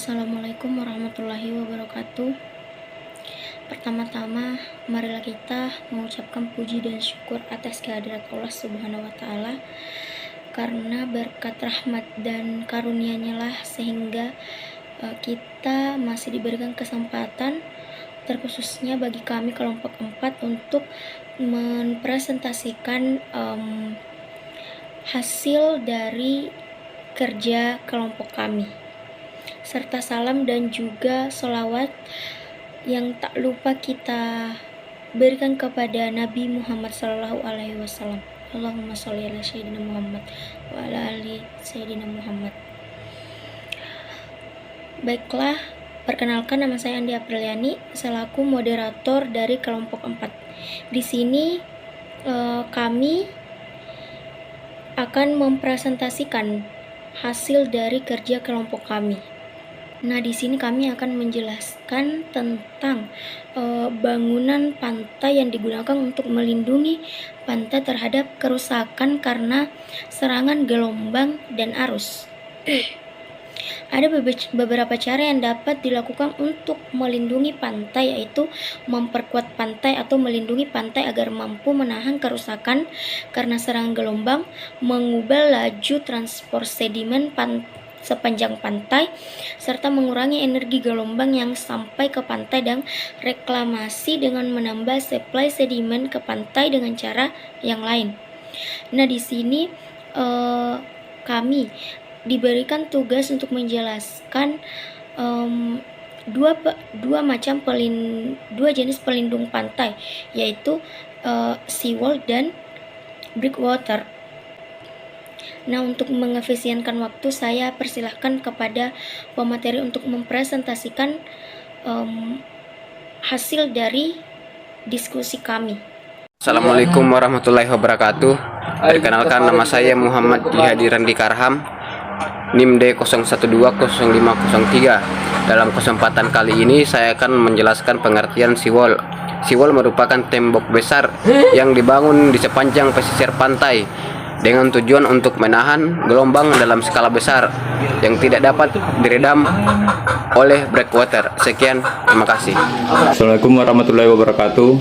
Assalamualaikum warahmatullahi wabarakatuh. Pertama-tama, marilah kita mengucapkan puji dan syukur atas kehadirat Allah Subhanahu wa Ta'ala, karena berkat rahmat dan karunia-Nya lah sehingga kita masih diberikan kesempatan, terkhususnya bagi kami kelompok 4, untuk mempresentasikan hasil dari kerja kelompok kami, serta salam dan juga sholawat yang tak lupa kita berikan kepada Nabi Muhammad SAW. Allahumma sholli ala Sayyidina Muhammad wa ala ali Sayyidina Muhammad. Baiklah, perkenalkan, nama saya Andi Apriliani selaku moderator dari kelompok 4. Di sini kami akan mempresentasikan hasil dari kerja kelompok kami. Nah, di sini kami akan menjelaskan tentang bangunan pantai yang digunakan untuk melindungi pantai terhadap kerusakan karena serangan gelombang dan arus. Ada beberapa cara yang dapat dilakukan untuk melindungi pantai, yaitu memperkuat pantai atau melindungi pantai agar mampu menahan kerusakan karena serangan gelombang, mengubah laju transport sedimen sepanjang pantai, serta mengurangi energi gelombang yang sampai ke pantai, dan reklamasi dengan menambah supply sedimen ke pantai dengan cara yang lain. Nah, di sini kami diberikan tugas untuk menjelaskan dua jenis pelindung pantai, yaitu seawall dan breakwater. Nah, untuk mengefisienkan waktu, saya persilahkan kepada pemateri untuk mempresentasikan hasil dari diskusi kami. Assalamualaikum warahmatullahi wabarakatuh. Perkenalkan, nama saya Muhammad Jihadi Randi Karham, NIM D01205003. Dalam kesempatan kali ini saya akan menjelaskan pengertian seawall. Seawall merupakan tembok besar yang dibangun di sepanjang pesisir pantai dengan tujuan untuk menahan gelombang dalam skala besar yang tidak dapat diredam oleh breakwater. Sekian, terima kasih. Assalamualaikum warahmatullahi wabarakatuh.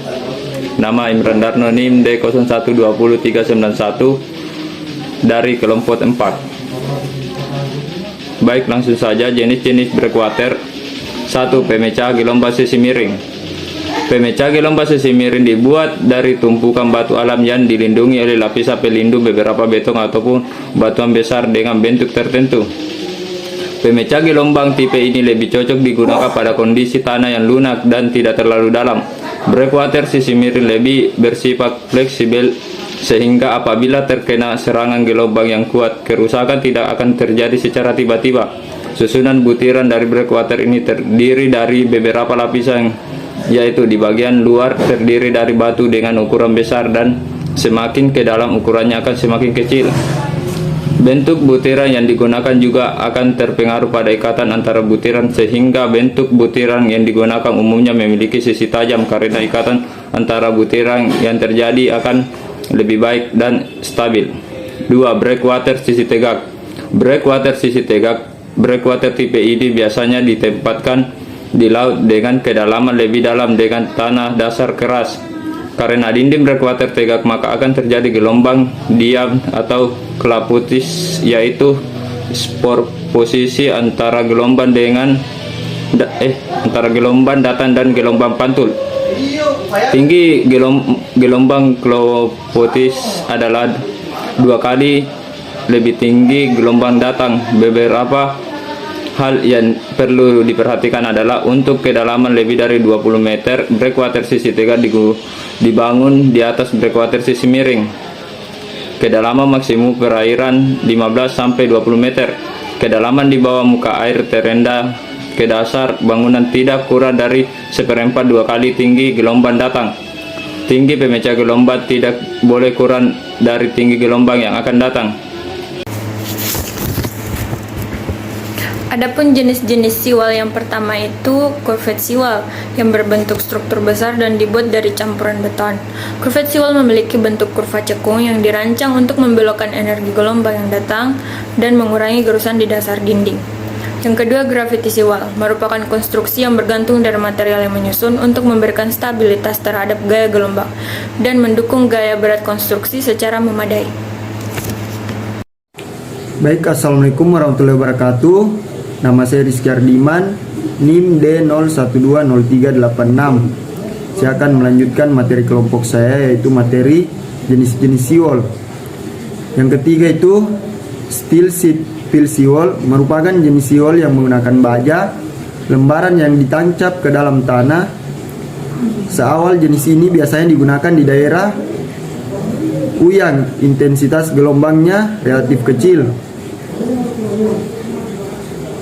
Nama Imran Darno, NIM D012031 dari kelompok 4. Baik, langsung saja. Jenis-jenis breakwater. 1. Pemecah gelombang sisi miring. Pemecah gelombang sisi miring dibuat dari tumpukan batu alam yang dilindungi oleh lapisan pelindung beberapa beton ataupun batuan besar dengan bentuk tertentu. Pemecah gelombang tipe ini lebih cocok digunakan pada kondisi tanah yang lunak dan tidak terlalu dalam. Breakwater sisi miring lebih bersifat fleksibel sehingga apabila terkena serangan gelombang yang kuat, kerusakan tidak akan terjadi secara tiba-tiba. Susunan butiran dari breakwater ini terdiri dari beberapa lapisan, yaitu di bagian luar terdiri dari batu dengan ukuran besar dan semakin ke dalam ukurannya akan semakin kecil. Bentuk butiran yang digunakan juga akan terpengaruh pada ikatan antara butiran, sehingga bentuk butiran yang digunakan umumnya memiliki sisi tajam karena ikatan antara butiran yang terjadi akan lebih baik dan stabil. 2. Breakwater sisi tegak. Breakwater sisi tegak. Breakwater tipe ini biasanya ditempatkan di laut dengan kedalaman lebih dalam dengan tanah dasar keras. Karena dinding breakwater tegak, maka akan terjadi gelombang diam atau klaputis, yaitu posisi antara gelombang datang dan gelombang pantul. Tinggi gelombang klaputis adalah 2 kali lebih tinggi gelombang datang. Beberapa hal yang perlu diperhatikan adalah untuk kedalaman lebih dari 20 meter, breakwater sisi tegak dibangun di atas breakwater sisi miring. Kedalaman maksimum perairan 15-20 meter. Kedalaman di bawah muka air terendah ke dasar bangunan tidak kurang dari 1/4 2 kali tinggi gelombang datang. Tinggi pemecah gelombang tidak boleh kurang dari tinggi gelombang yang akan datang. Adapun jenis-jenis seawall, yang pertama itu curved seawall yang berbentuk struktur besar dan dibuat dari campuran beton. Curved seawall memiliki bentuk kurva cekung yang dirancang untuk membelokkan energi gelombang yang datang dan mengurangi gerusan di dasar dinding. Yang kedua, gravity wall merupakan konstruksi yang bergantung dari material yang menyusun untuk memberikan stabilitas terhadap gaya gelombang dan mendukung gaya berat konstruksi secara memadai. Baik, Assalamualaikum warahmatullahi wabarakatuh. Nama saya Rizky Ardiman, NIM D01203886. Saya akan melanjutkan materi kelompok saya, yaitu materi jenis-jenis seawall. Yang ketiga itu steel sheet fill seawall, merupakan jenis seawall yang menggunakan baja, lembaran yang ditancap ke dalam tanah. Seawal jenis ini biasanya digunakan di daerah yang intensitas gelombangnya relatif kecil.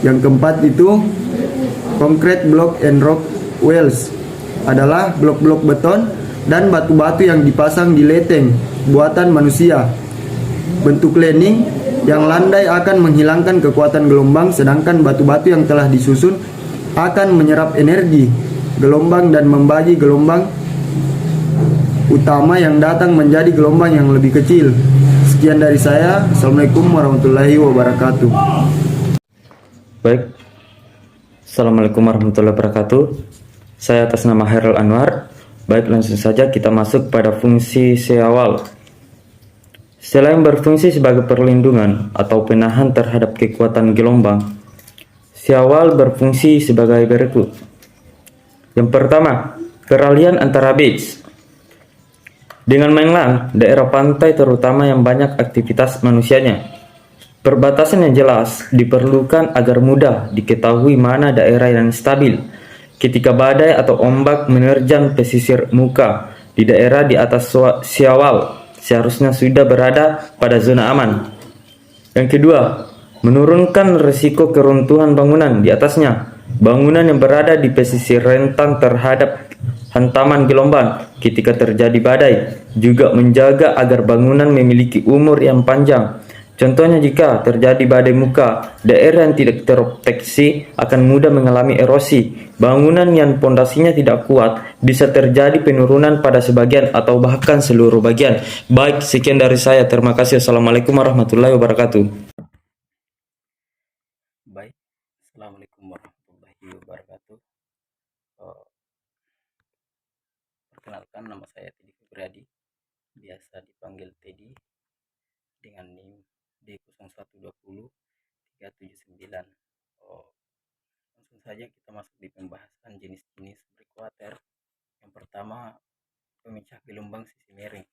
Yang keempat itu concrete block and rock walls, adalah blok-blok beton dan batu-batu yang dipasang di leteng buatan manusia. Bentuk landing yang landai akan menghilangkan kekuatan gelombang, sedangkan batu-batu yang telah disusun akan menyerap energi gelombang dan membagi gelombang utama yang datang menjadi gelombang yang lebih kecil. Sekian dari saya. Assalamualaikum warahmatullahi wabarakatuh. Baik, Assalamualaikum warahmatullahi wabarakatuh. Saya atas nama Hairul Anwar. Baik, langsung saja kita masuk pada fungsi seawal. Selain berfungsi sebagai perlindungan atau penahan terhadap kekuatan gelombang, seawal berfungsi sebagai berikut. Yang pertama, peralihan antara beach. Dengan mainland, daerah pantai terutama yang banyak aktivitas manusianya, perbatasan yang jelas diperlukan agar mudah diketahui mana daerah yang stabil ketika badai atau ombak menerjang pesisir muka. Di daerah di atas seawal seharusnya sudah berada pada zona aman. Yang kedua, menurunkan risiko keruntuhan bangunan di atasnya. Bangunan yang berada di pesisir rentan terhadap hantaman gelombang ketika terjadi badai, juga menjaga agar bangunan memiliki umur yang panjang. Contohnya, jika terjadi badai muka, daerah yang tidak terproteksi akan mudah mengalami erosi. Bangunan yang pondasinya tidak kuat bisa terjadi penurunan pada sebagian atau bahkan seluruh bagian. Baik, sekian dari saya. Terima kasih. Assalamualaikum warahmatullahi wabarakatuh. Baik, Assalamualaikum warahmatullahi wabarakatuh. Perkenalkan, nama saya Teddy Febriadi, biasa dipanggil Teddy, dengan NIM D0120-379. Langsung saja kita masuk di pembahasan jenis-jenis breakwater. Yang pertama, pemecah gelombang sisi miring.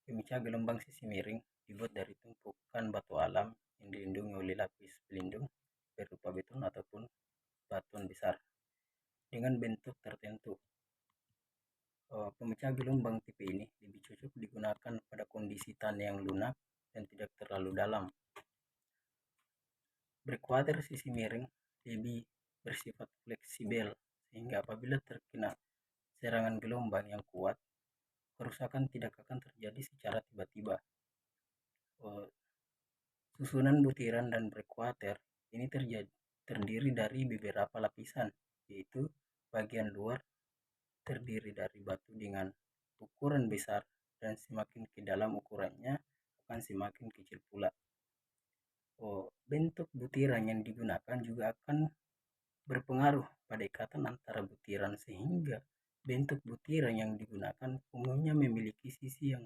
Pemecah gelombang sisi miring dibuat dari tumpukan batu alam yang dilindungi oleh lapis pelindung berupa beton ataupun batuan besar dengan bentuk tertentu. Pemecah gelombang tipe ini lebih cocok digunakan pada kondisi tanah yang lunak dan tidak terlalu dalam. Breakwater sisi miring lebih bersifat fleksibel, sehingga apabila terkena serangan gelombang yang kuat, kerusakan tidak akan terjadi secara tiba-tiba. Susunan butiran dan breakwater ini terdiri dari beberapa lapisan, yaitu bagian luar terdiri dari batu dengan ukuran besar, dan semakin ke dalam ukurannya akan semakin kecil pula. Bentuk butiran yang digunakan juga akan berpengaruh pada ikatan antara butiran, sehingga bentuk butiran yang digunakan umumnya memiliki sisi yang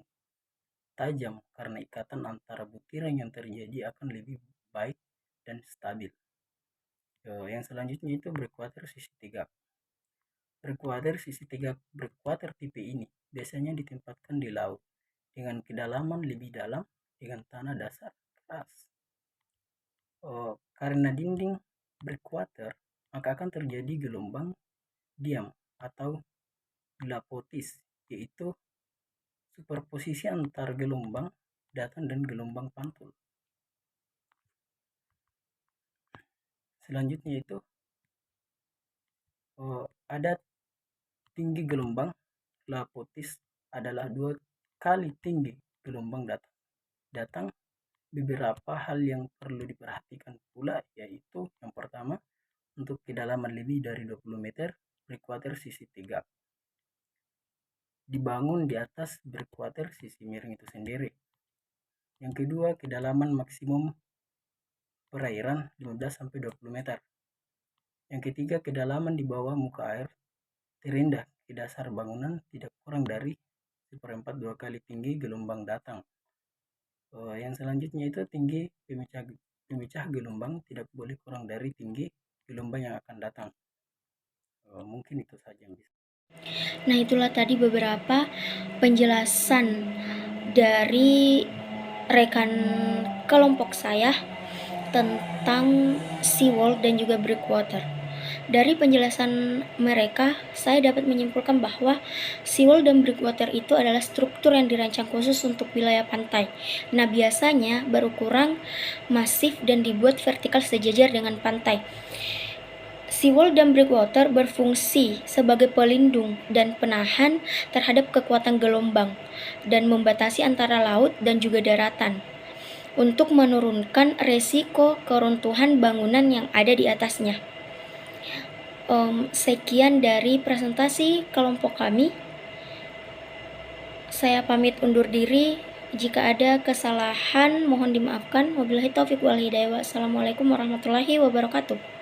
tajam karena ikatan antara butiran yang terjadi akan lebih baik dan stabil. Yang selanjutnya itu breakwater sisi tegak. Breakwater tipe ini biasanya ditempatkan di laut dengan kedalaman lebih dalam dengan tanah dasar keras. Karena dinding breakwater, maka akan terjadi gelombang diam atau glapotis, yaitu superposisi antar gelombang datar dan gelombang pantul. Selanjutnya itu ada tinggi gelombang. Glapotis adalah 2 kali tinggi gelombang datang. Beberapa hal yang perlu diperhatikan pula, yaitu yang pertama, untuk kedalaman lebih dari 20 meter, breakwater sisi tegak dibangun di atas breakwater sisi miring itu sendiri. Yang kedua, kedalaman maksimum perairan 15-20 meter. Yang ketiga, kedalaman di bawah muka air terendah di dasar bangunan tidak kurang dari 1/4 kali tinggi gelombang datang. Yang selanjutnya itu tinggi pemecah gelombang tidak boleh kurang dari tinggi gelombang yang akan datang. Mungkin itu saja yang bisa. Nah, itulah tadi beberapa penjelasan dari rekan kelompok saya tentang seawall dan juga breakwater. Dari penjelasan mereka, saya dapat menyimpulkan bahwa seawall dan breakwater itu adalah struktur yang dirancang khusus untuk wilayah pantai. Nah, biasanya berukuran masif dan dibuat vertikal sejajar dengan pantai. Seawall dan breakwater berfungsi sebagai pelindung dan penahan terhadap kekuatan gelombang dan membatasi antara laut dan juga daratan untuk menurunkan resiko keruntuhan bangunan yang ada di atasnya. Sekian dari presentasi kelompok kami. Saya pamit undur diri. Jika ada kesalahan mohon dimaafkan. Wabillahi taufiq wal hidayah. Wassalamualaikum warahmatullahi wabarakatuh.